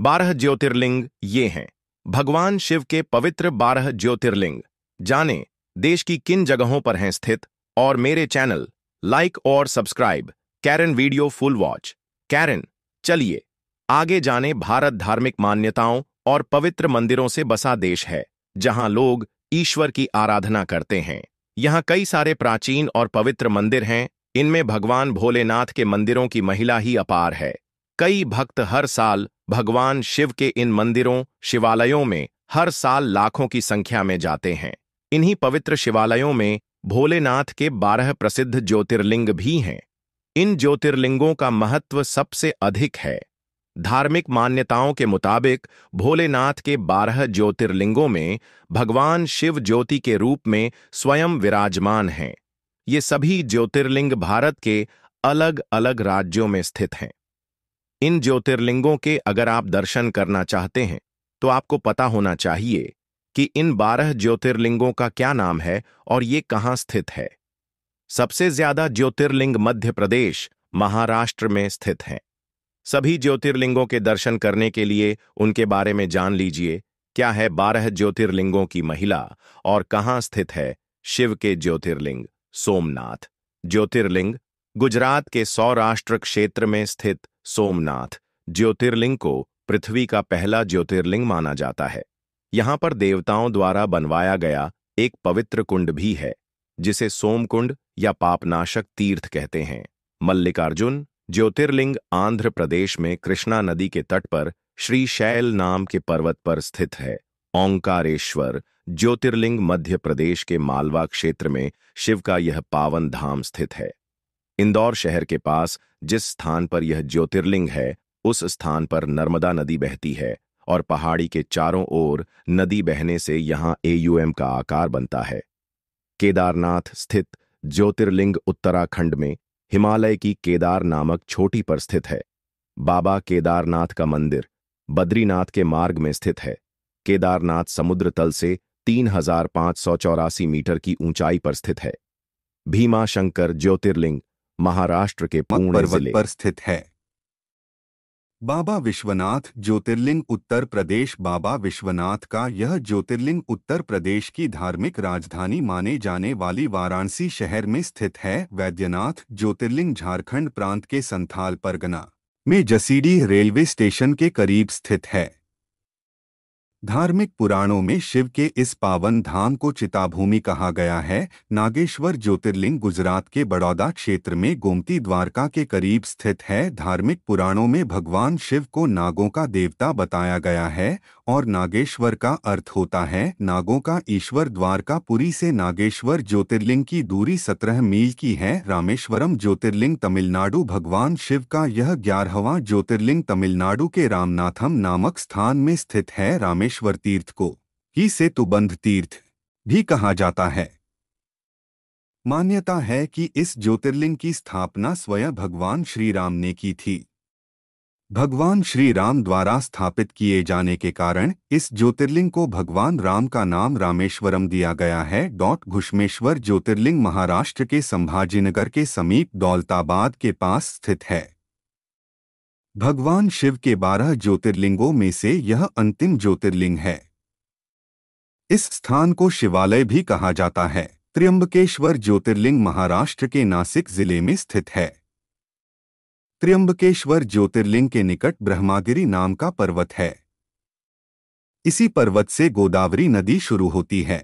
12 ज्योतिर्लिंग ये हैं भगवान शिव के पवित्र 12 ज्योतिर्लिंग। जानें देश की किन जगहों पर हैं स्थित और मेरे चैनल लाइक और सब्सक्राइब। कैरन वीडियो फुल वॉच। कैरन, चलिए आगे जानें। भारत धार्मिक मान्यताओं और पवित्र मंदिरों से बसा देश है जहां लोग ईश्वर की आराधना करते हैं। यहाँ कई सारे प्राचीन और पवित्र मंदिर हैं। इनमें भगवान भोलेनाथ के मंदिरों की महिमा ही अपार है। कई भक्त हर साल भगवान शिव के इन मंदिरों शिवालयों में हर साल लाखों की संख्या में जाते हैं। इन्हीं पवित्र शिवालयों में भोलेनाथ के 12 प्रसिद्ध ज्योतिर्लिंग भी हैं। इन ज्योतिर्लिंगों का महत्व सबसे अधिक है। धार्मिक मान्यताओं के मुताबिक भोलेनाथ के 12 ज्योतिर्लिंगों में भगवान शिव ज्योति के रूप में स्वयं विराजमान हैं। ये सभी ज्योतिर्लिंग भारत के अलग अलग राज्यों में स्थित हैं। इन ज्योतिर्लिंगों के अगर आप दर्शन करना चाहते हैं तो आपको पता होना चाहिए कि इन 12 ज्योतिर्लिंगों का क्या नाम है और ये कहाँ स्थित है। सबसे ज्यादा ज्योतिर्लिंग मध्य प्रदेश, महाराष्ट्र में स्थित हैं। सभी ज्योतिर्लिंगों के दर्शन करने के लिए उनके बारे में जान लीजिए। क्या है 12 ज्योतिर्लिंगों की महिमा और कहाँ स्थित है शिव के ज्योतिर्लिंग। सोमनाथ ज्योतिर्लिंग गुजरात के सौराष्ट्र क्षेत्र में स्थित सोमनाथ ज्योतिर्लिंग को पृथ्वी का पहला ज्योतिर्लिंग माना जाता है। यहाँ पर देवताओं द्वारा बनवाया गया एक पवित्र कुंड भी है जिसे सोमकुंड या पापनाशक तीर्थ कहते हैं। मल्लिकार्जुन ज्योतिर्लिंग आंध्र प्रदेश में कृष्णा नदी के तट पर श्रीशैल नाम के पर्वत पर स्थित है। ओंकारेश्वर ज्योतिर्लिंग मध्य प्रदेश के मालवा क्षेत्र में शिव का यह पावन धाम स्थित है। इंदौर शहर के पास जिस स्थान पर यह ज्योतिर्लिंग है उस स्थान पर नर्मदा नदी बहती है और पहाड़ी के चारों ओर नदी बहने से यहाँ एयूएम का आकार बनता है। केदारनाथ स्थित ज्योतिर्लिंग उत्तराखंड में हिमालय की केदार नामक चोटी पर स्थित है। बाबा केदारनाथ का मंदिर बद्रीनाथ के मार्ग में स्थित है। केदारनाथ समुद्र तल से 3584 मीटर की ऊंचाई पर स्थित है। भीमाशंकर ज्योतिर्लिंग महाराष्ट्र के पुणे पर्वत जिले पर स्थित है। बाबा विश्वनाथ ज्योतिर्लिंग उत्तर प्रदेश। बाबा विश्वनाथ का यह ज्योतिर्लिंग उत्तर प्रदेश की धार्मिक राजधानी माने जाने वाली वाराणसी शहर में स्थित है। वैद्यनाथ ज्योतिर्लिंग झारखंड प्रांत के संथाल परगना में जसीडीह रेलवे स्टेशन के करीब स्थित है। धार्मिक पुराणों में शिव के इस पावन धाम को चिताभूमि कहा गया है। नागेश्वर ज्योतिर्लिंग गुजरात के बड़ौदा क्षेत्र में गोमती द्वारका के करीब स्थित है। धार्मिक पुराणों में भगवान शिव को नागों का देवता बताया गया है और नागेश्वर का अर्थ होता है नागों का ईश्वर। द्वारकापुरी से नागेश्वर ज्योतिर्लिंग की दूरी 17 मील की है। रामेश्वरम ज्योतिर्लिंग तमिलनाडु भगवान शिव का यह 11वां ज्योतिर्लिंग तमिलनाडु के रामनाथम नामक स्थान में स्थित है। रामेश्वर तीर्थ को ही सेतुबंध तीर्थ भी कहा जाता है। मान्यता है कि इस ज्योतिर्लिंग की स्थापना स्वयं भगवान श्री राम ने की थी। भगवान श्री राम द्वारा स्थापित किए जाने के कारण इस ज्योतिर्लिंग को भगवान राम का नाम रामेश्वरम दिया गया है। घुश्मेश्वर ज्योतिर्लिंग महाराष्ट्र के संभाजीनगर के समीप दौलताबाद के पास स्थित है। भगवान शिव के 12 ज्योतिर्लिंगों में से यह अंतिम ज्योतिर्लिंग है। इस स्थान को शिवालय भी कहा जाता है। त्र्यंबकेश्वर ज्योतिर्लिंग महाराष्ट्र के नासिक जिले में स्थित है। त्र्यंबकेश्वर ज्योतिर्लिंग के निकट ब्रह्मागिरी नाम का पर्वत है। इसी पर्वत से गोदावरी नदी शुरू होती है।